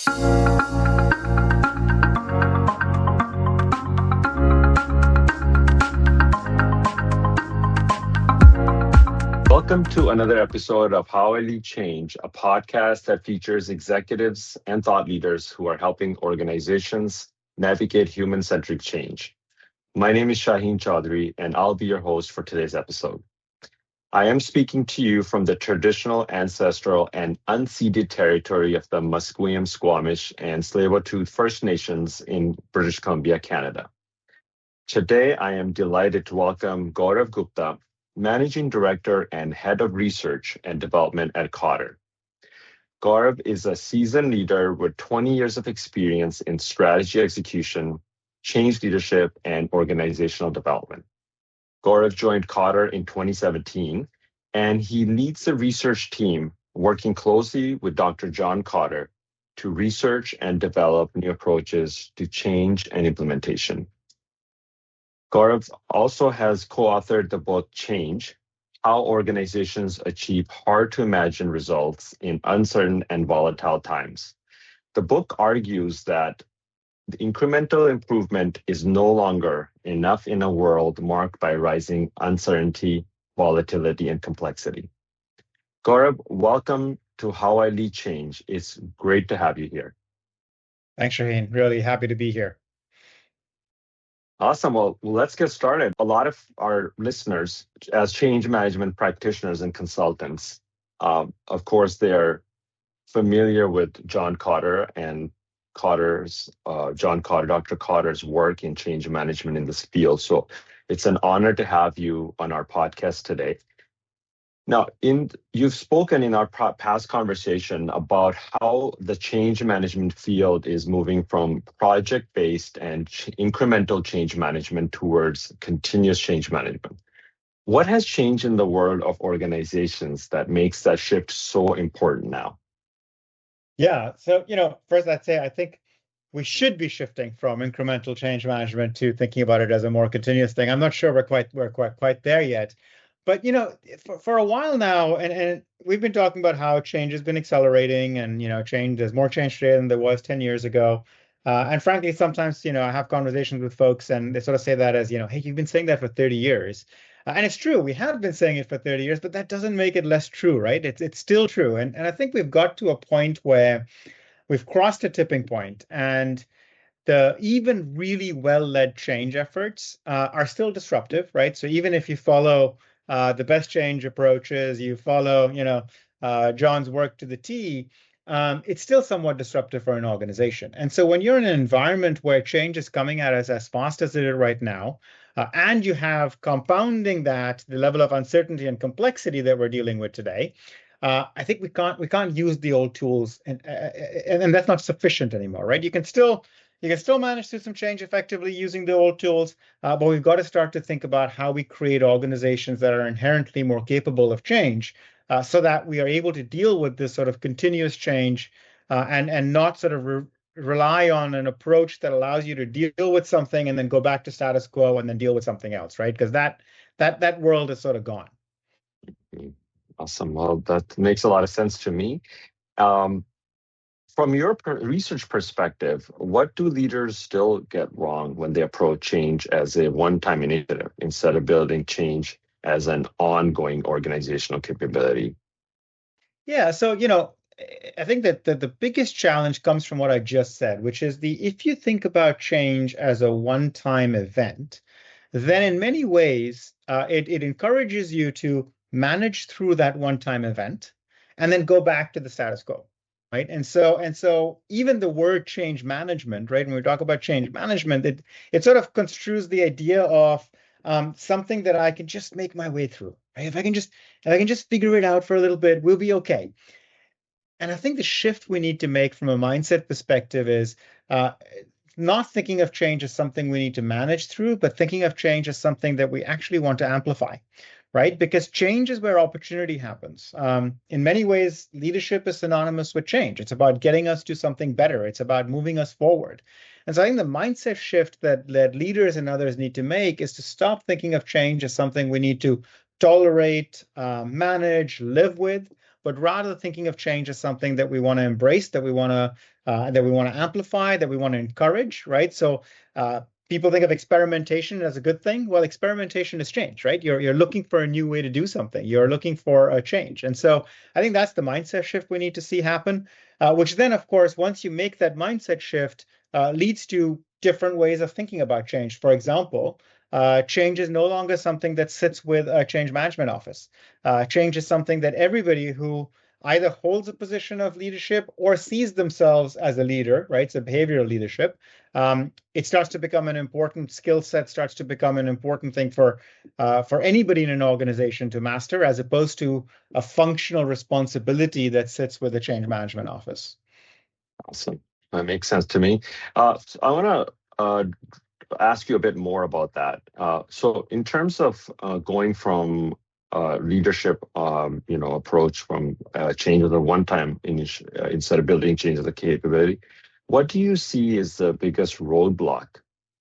Welcome to another episode of How I Lead Change, a podcast that features executives and thought leaders who are helping organizations navigate human centric change. My name is Shaheen Chaudhary, and I'll be your host for today's episode. I am speaking to you from the traditional, ancestral, and unceded territory of the Musqueam, Squamish, and Tsleil-Waututh First Nations in British Columbia, Canada. Today, I am delighted to welcome Gaurav Gupta, Managing Director and Head of Research and Development at Kotter. Gaurav is a seasoned leader with 20 years of experience in strategy execution, change leadership, and organizational development. Gaurav joined Kotter in 2017, and he leads the research team working closely with Dr. John Kotter to research and develop new approaches to change and implementation. Gaurav also has co-authored the book Change, How Organizations Achieve Hard-to-Imagine Results in Uncertain and Volatile Times. The book argues that the incremental improvement is no longer enough in a world marked by rising uncertainty, volatility, and complexity. Gaurav, welcome to How I Lead Change. It's great to have you here. Thanks, Shaheen. Really happy to be here. Awesome. Well, let's get started. A lot of our listeners, as change management practitioners and consultants, of course, they're familiar with John Kotter and Dr. Kotter's work in change management in this field. So it's an honor to have you on our podcast today. Now, you've spoken in our past conversation about how the change management field is moving from project-based and incremental change management towards continuous change management. What has changed in the world of organizations that makes that shift so important now? Yeah, so first I'd say I think we should be shifting from incremental change management to thinking about it as a more continuous thing. I'm not sure we're quite there yet. But for a while now, and we've been talking about how change has been accelerating, and there's more change today than there was 10 years ago. And frankly, sometimes I have conversations with folks, and they sort of say that as hey, you've been saying that for 30 years, and it's true. We have been saying it for 30 years, but that doesn't make it less true, right? It's still true, and I think we've got to a point where we've crossed a tipping point, and the even really well-led change efforts are still disruptive, right? So even if you follow the best change approaches, you follow, John's work to the T, it's still somewhat disruptive for an organization. And so when you're in an environment where change is coming at us as fast as it is right now, and you have compounding that, the level of uncertainty and complexity that we're dealing with today, I think we can't use the old tools, and that's not sufficient anymore, right? You can still manage to do some change effectively using the old tools, but we've got to start to think about how we create organizations that are inherently more capable of change, so that we are able to deal with this sort of continuous change, and not sort of rely on an approach that allows you to deal with something and then go back to status quo and then deal with something else, right? Because that world is sort of gone. Awesome. Well, that makes a lot of sense to me. From your research perspective, what do leaders still get wrong when they approach change as a one-time initiative instead of building change as an ongoing organizational capability? Yeah, so I think that the biggest challenge comes from what I just said, which is if you think about change as a one-time event, then in many ways it encourages you to manage through that one-time event and then go back to the status quo. Right. And so even the word change management, right, when we talk about change management, it sort of construes the idea of something that I can just make my way through. Right? If I can just figure it out for a little bit, we'll be okay. And I think the shift we need to make from a mindset perspective is not thinking of change as something we need to manage through, but thinking of change as something that we actually want to amplify. Right? Because change is where opportunity happens. In many ways, leadership is synonymous with change. It's about getting us to something better. It's about moving us forward. And so I think the mindset shift that leaders and others need to make is to stop thinking of change as something we need to tolerate, manage, live with, but rather thinking of change as something that we want to embrace, that we want to amplify, that we want to encourage, right? So people think of experimentation as a good thing. Well, experimentation is change, right? You're looking for a new way to do something. You're looking for a change, and so I think that's the mindset shift we need to see happen. Which then, of course, once you make that mindset shift, leads to different ways of thinking about change. For example, change is no longer something that sits with a change management office. Change is something that everybody who either holds a position of leadership or sees themselves as a leader, right? So behavioral leadership. It starts to become an important skill set, starts to become an important thing for anybody in an organization to master, as opposed to a functional responsibility that sits with a change management office. Awesome. That makes sense to me. So I want to ask you a bit more about that. So in terms of going from leadership, approach from change as a one-time instead of building change as a capability, what do you see as the biggest roadblock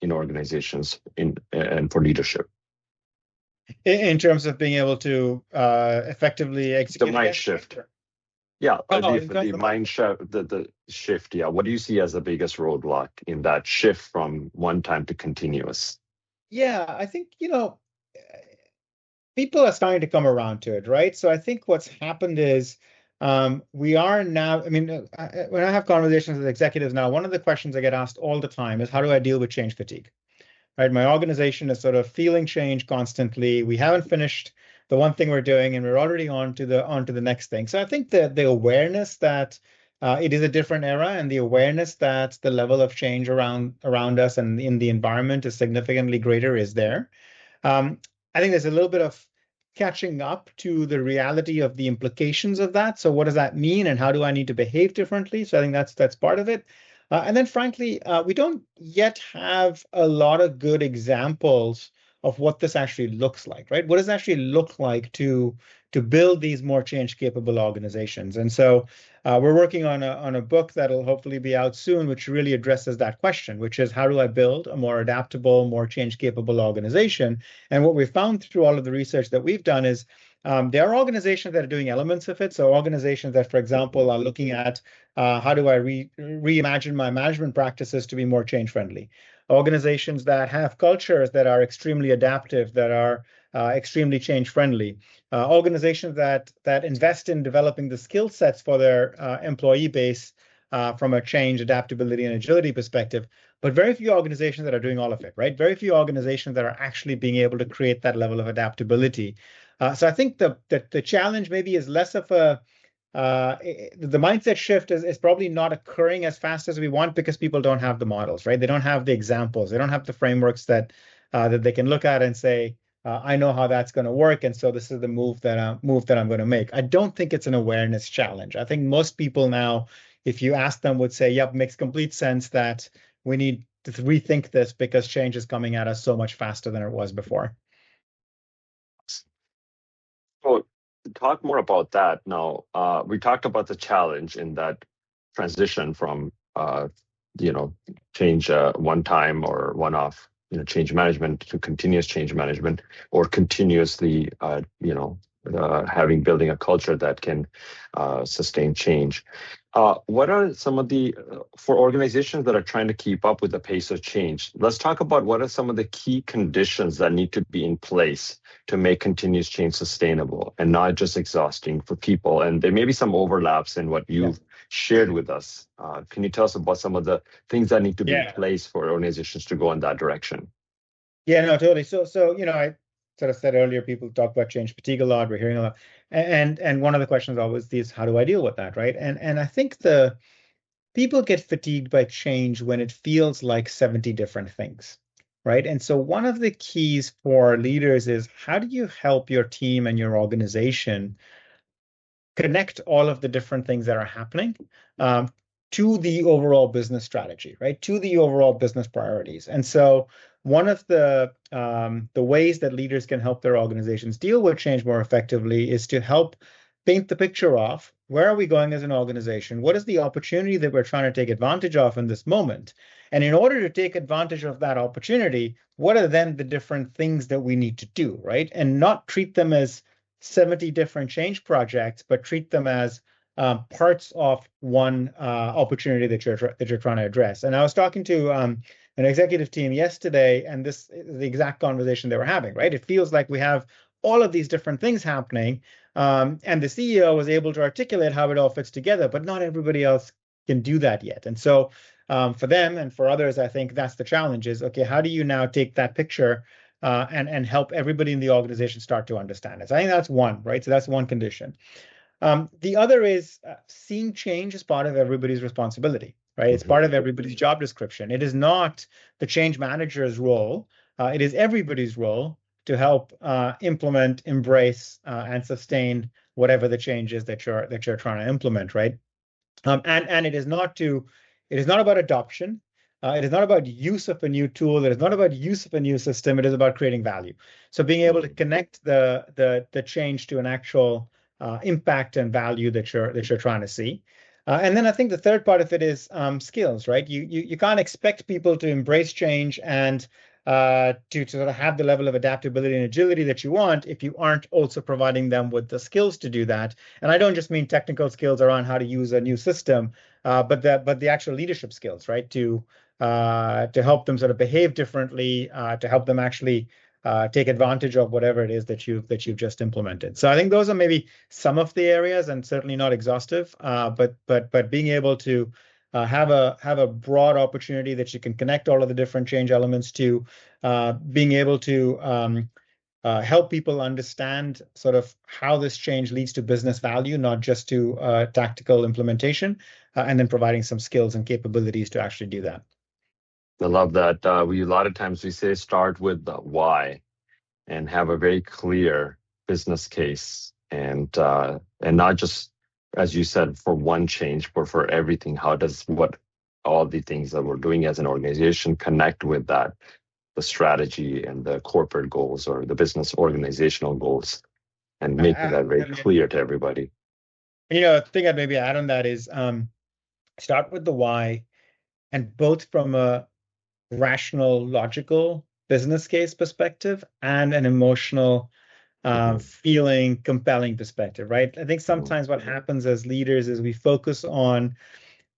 in organizations and for leadership? In terms of being able to effectively execute The mind against shift. change? Yeah, Oh, the mind shift, the shift. Yeah, what do you see as the biggest roadblock in that shift from one time to continuous? yeah, I think, people are starting to come around to it, right? So I think what's happened is we are now, I mean, when I have conversations with executives now, one of the questions I get asked all the time is, how do I deal with change fatigue? Right? My organization is sort of feeling change constantly. We haven't finished the one thing we're doing, and we're already on to the next thing. So I think the awareness that it is a different era, and the awareness that the level of change around us and in the environment is significantly greater is there. Um, I think there's a little bit of catching up to the reality of the implications of that. So what does that mean, and how do I need to behave differently? So I think that's part of it. And then, frankly, we don't yet have a lot of good examples of what this actually looks like, right? What does it actually look like to build these more change capable organizations? And so we're working on a book that'll hopefully be out soon, which really addresses that question, which is, how do I build a more adaptable, more change capable organization? And what we found through all of the research that we've done is there are organizations that are doing elements of it. So organizations that, for example, are looking at how do I reimagine my management practices to be more change friendly? Organizations that have cultures that are extremely adaptive, that are extremely change friendly. Organizations that invest in developing the skill sets for their employee base from a change, adaptability, and agility perspective. But very few organizations that are doing all of it, right? Very few organizations that are actually being able to create that level of adaptability. So I think the challenge maybe is less of the mindset shift is probably not occurring as fast as we want, because people don't have the models, right? They don't have the examples. They don't have the frameworks that they can look at and say, I know how that's going to work, and so this is the move that I'm going to make. I don't think it's an awareness challenge. I think most people now, if you ask them, would say, "Yep, makes complete sense that we need to rethink this because change is coming at us so much faster than it was before." So to talk more about that now, we talked about the challenge in that transition from change one time or one off change management to continuous change management, or continuously building a culture that can sustain change. What are some of for organizations that are trying to keep up with the pace of change? Let's talk about what are some of the key conditions that need to be in place to make continuous change sustainable and not just exhausting for people. And there may be some overlaps in what you've shared with us. Can you tell us about some of the things that need to be in place for organizations to go in that direction? Yeah, no, totally. So I sort of said earlier, people talk about change fatigue a lot. We're hearing a lot, and one of the questions always is, how do I deal with that, right? And I think the people get fatigued by change when it feels like 70 different things, right? And so one of the keys for leaders is, how do you help your team and your organization connect all of the different things that are happening to the overall business strategy, right? To the overall business priorities. And so one of the ways that leaders can help their organizations deal with change more effectively is to help paint the picture of, where are we going as an organization? What is the opportunity that we're trying to take advantage of in this moment? And in order to take advantage of that opportunity, what are then the different things that we need to do, right? And not treat them as 70 different change projects, but treat them as parts of one opportunity that you're trying to address. And I was talking to an executive team yesterday, and this is the exact conversation they were having, right? It feels like we have all of these different things happening, and the CEO was able to articulate how it all fits together, but not everybody else can do that yet. And so for them and for others, I think that's the challenge is, okay, how do you now take that picture and help everybody in the organization start to understand it? So I think that's one, right? So that's one condition. The other is seeing change as part of everybody's responsibility, right? It's Mhm. part of everybody's job description. It is not the change manager's role. It is everybody's role to help implement, embrace, and sustain whatever the change is that you're trying to implement, right? And it is not about adoption. It is not about use of a new tool. It is not about use of a new system. It is about creating value. So being able to connect the change to an actual impact and value that you're trying to see. And then I think the third part of it is skills, right? You can't expect people to embrace change and to sort of have the level of adaptability and agility that you want if you aren't also providing them with the skills to do that. And I don't just mean technical skills around how to use a new system, but the actual leadership skills, right? To help them sort of behave differently, to help them actually take advantage of whatever it is that you've just implemented. So I think those are maybe some of the areas, and certainly not exhaustive. But being able to have a broad opportunity that you can connect all of the different change elements to, being able to help people understand sort of how this change leads to business value, not just to tactical implementation, and then providing some skills and capabilities to actually do that. I love that. We a lot of times we say start with the why and have a very clear business case, and not just, as you said, for one change, but for everything. How does what all the things that we're doing as an organization connect with that, the strategy and the corporate goals or the business organizational goals, and making that very clear to everybody. The thing I'd maybe add on that is start with the why, and both from a rational, logical business case perspective and an emotional, Mhm. feeling, compelling perspective, right? I think Mhm. sometimes what happens as leaders is we focus on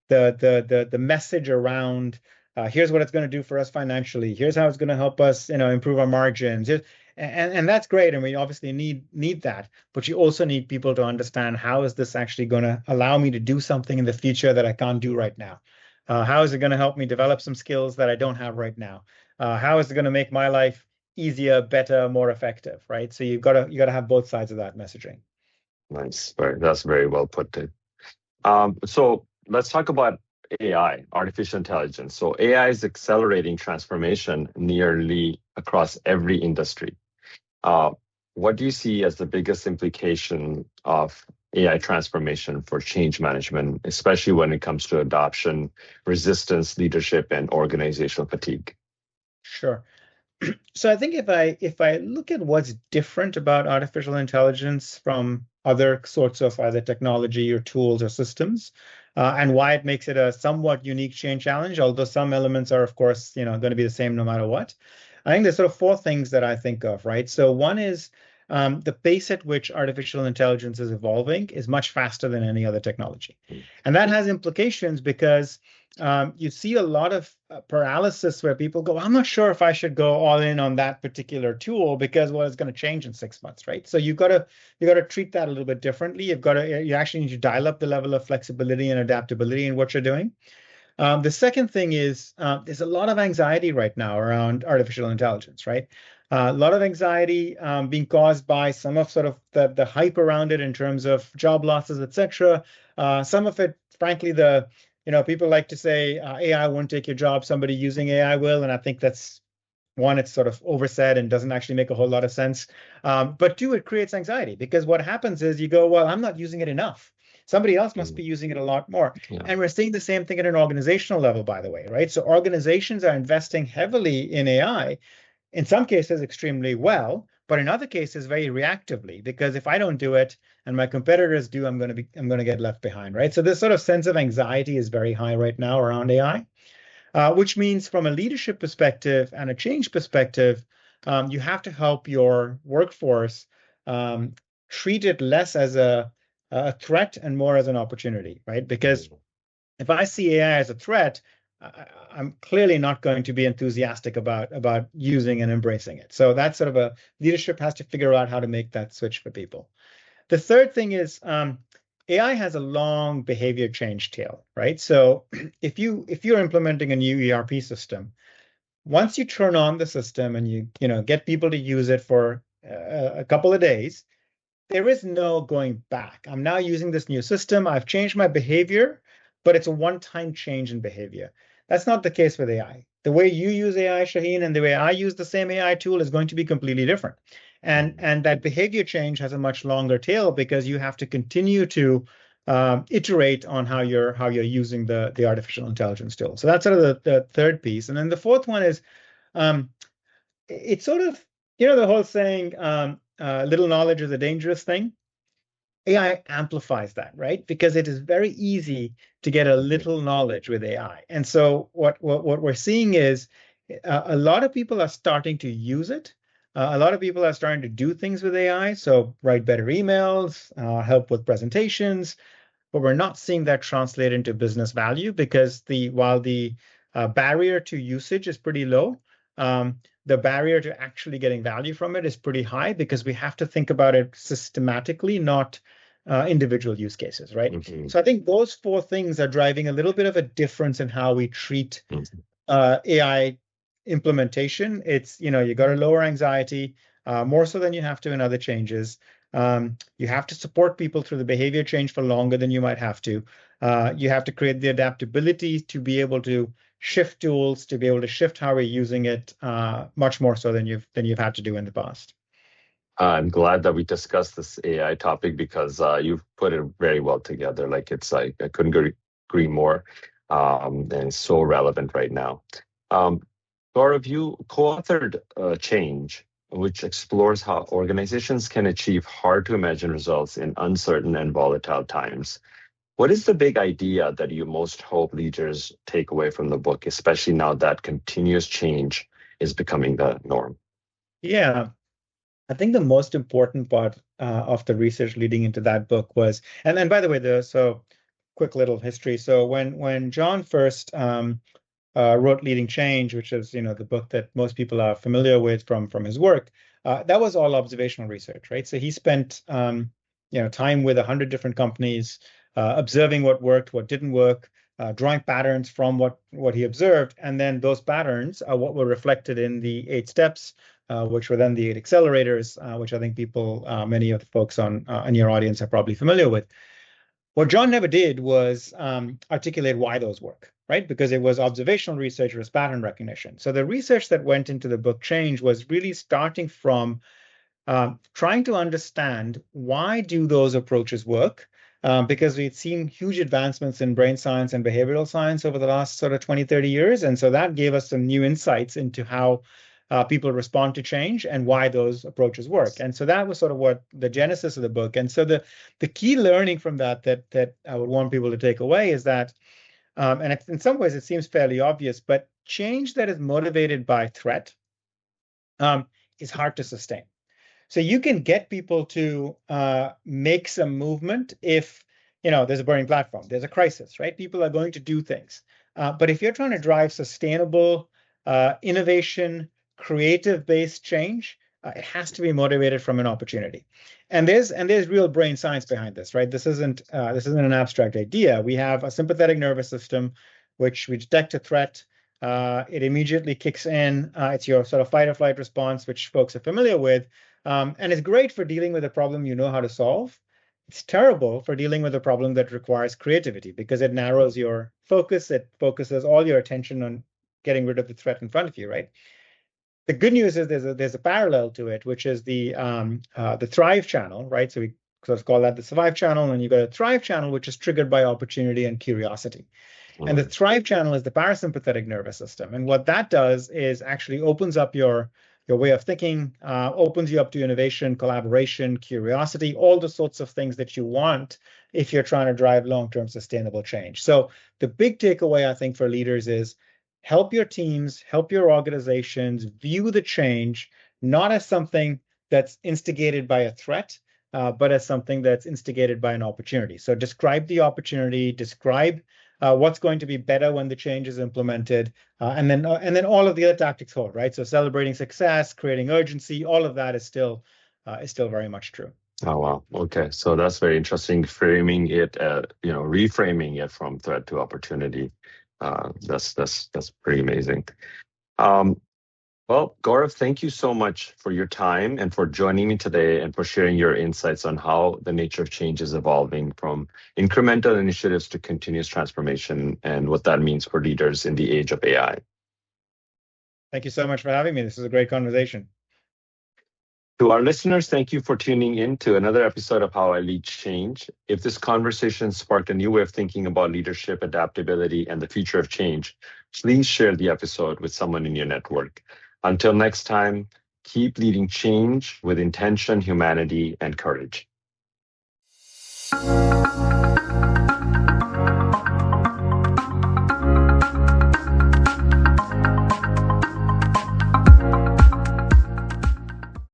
the message around here's what it's going to do for us financially. Here's how it's going to help us, improve our margins. And that's great, and we obviously need that. But you also need people to understand how is this actually going to allow me to do something in the future that I can't do right now? How is it going to help me develop some skills that I don't have right now? How is it going to make my life easier, better, more effective? Right. So you got to have both sides of that messaging. Nice. That's very well put. So let's talk about AI, artificial intelligence. So AI is accelerating transformation nearly across every industry. Uh, what do you see as the biggest implication of AI transformation for change management, especially when it comes to adoption, resistance, leadership, and organizational fatigue? Sure. So I think if I look at what's different about artificial intelligence from other sorts of either technology or tools or systems, and why it makes it a somewhat unique change challenge, although some elements are, of course, going to be the same no matter what. I think there's sort of four things that I think of, right? So one is the pace at which artificial intelligence is evolving is much faster than any other technology. And that has implications because you see a lot of paralysis where people go, I'm not sure if I should go all in on that particular tool because well, it's going to change in 6 months, right? So you got to treat that a little bit differently. You actually need to dial up the level of flexibility and adaptability in what you're doing. The second thing is there's a lot of anxiety right now around artificial intelligence, right? A lot of anxiety being caused by some of sort of the hype around it in terms of job losses, etc. Some of it, frankly, people like to say AI won't take your job, somebody using AI will, and I think that's one, it's sort of oversaid and doesn't actually make a whole lot of sense. But two, it creates anxiety because what happens is you go, well, I'm not using it enough. Somebody else must Mm. be using it a lot more. Yeah. And we're seeing the same thing at an organizational level, by the way, right? So organizations are investing heavily in AI, in some cases extremely well, but in other cases very reactively, because if I don't do it and my competitors do, I'm going to get left behind, right? So this sort of sense of anxiety is very high right now around AI, which means from a leadership perspective and a change perspective, you have to help your workforce treat it less as a threat and more as an opportunity, right? Because if I see AI as a threat, I'm clearly not going to be enthusiastic about using and embracing it. So that's sort of a leadership has to figure out how to make that switch for people. The third thing is AI has a long behavior change tail, right? So if you're implementing a new ERP system, once you turn on the system and you get people to use it for a couple of days, there is no going back. I'm now using this new system. I've changed my behavior, but it's a one-time change in behavior. That's not the case with AI. The way you use AI, Shaheen, and the way I use the same AI tool is going to be completely different. And that behavior change has a much longer tail because you have to continue to iterate on how you're using the artificial intelligence tool. So that's sort of the third piece. And then the fourth one is um, it's sort of, the whole saying, little knowledge is a dangerous thing. AI amplifies that, right? Because it is very easy to get a little knowledge with AI. And so what we're seeing is a lot of people are starting to use it. A lot of people are starting to do things with AI. So write better emails, help with presentations, but we're not seeing that translate into business value because while the barrier to usage is pretty low, the barrier to actually getting value from it is pretty high because we have to think about it systematically, not individual use cases, right? Mhm. So I think those four things are driving a little bit of a difference in how we treat Mhm. AI implementation. It's, you got to lower anxiety more so than you have to in other changes. You have to support people through the behavior change for longer than you might have to. You have to create the adaptability to be able to shift tools, to be able to shift how we're using it much more so than you've had to do in the past. I'm glad that we discussed this AI topic because you've put it very well together. Like I couldn't agree more, and it's so relevant right now. Um, Gaurav, you co-authored Change, which explores how organizations can achieve hard-to-imagine results in uncertain and volatile times. What is the big idea that you most hope leaders take away from the book, especially now that continuous change is becoming the norm? Yeah, I think the most important part of the research leading into that book was, and then by the way, so quick little history. So when John first wrote Leading Change, which is the book that most people are familiar with from his work. That was all observational research, right? So he spent time with 100 different companies, observing what worked, what didn't work, drawing patterns from what he observed, and then those patterns are what were reflected in the 8 steps, which were then the 8 accelerators, which I think many of the folks in your audience are probably familiar with. What John never did was articulate why those work, right? Because it was observational research, it was pattern recognition. So the research that went into the book Change was really starting from trying to understand why do those approaches work? Because we'd seen huge advancements in brain science and behavioral science over the last sort of 20, 30 years. And so that gave us some new insights into how people respond to change and why those approaches work. And so that was sort of what the genesis of the book. And so the key learning from that I would want people to take away is that, and in some ways it seems fairly obvious, but change that is motivated by threat is hard to sustain. So you can get people to make some movement if there's a burning platform, there's a crisis, right? People are going to do things. But if you're trying to drive sustainable innovation, creative-based change, it has to be motivated from an opportunity. And there's real brain science behind this, right? This isn't an abstract idea. We have a sympathetic nervous system, which we detect a threat. It immediately kicks in. It's your sort of fight or flight response, which folks are familiar with. And it's great for dealing with a problem you know how to solve. It's terrible for dealing with a problem that requires creativity because it narrows your focus. It focuses all your attention on getting rid of the threat in front of you, right? The good news is there's a parallel to it, which is the Thrive channel, right? So we sort of call that the Survive channel, and you've got a Thrive channel, which is triggered by opportunity and curiosity. And the Mm. Thrive channel is the parasympathetic nervous system. And what that does is actually opens up your way of thinking, opens you up to innovation, collaboration, curiosity, all the sorts of things that you want if you're trying to drive long-term sustainable change. So the big takeaway, I think, for leaders is help your teams, help your organizations view the change not as something that's instigated by a threat, but as something that's instigated by an opportunity. So describe the opportunity, describe what's going to be better when the change is implemented, and then all of the other tactics hold, right? So celebrating success, creating urgency, all of that is still very much true. Oh, wow. Okay. So that's very interesting. Framing it, reframing it from threat to opportunity. That's pretty amazing. Um, well, Gaurav, thank you so much for your time and for joining me today and for sharing your insights on how the nature of change is evolving from incremental initiatives to continuous transformation and what that means for leaders in the age of AI. Thank you so much for having me. This is a great conversation. To our listeners, thank you for tuning in to another episode of How I Lead Change. If this conversation sparked a new way of thinking about leadership, adaptability, and the future of change, please share the episode with someone in your network. Until next time, keep leading change with intention, humanity, and courage.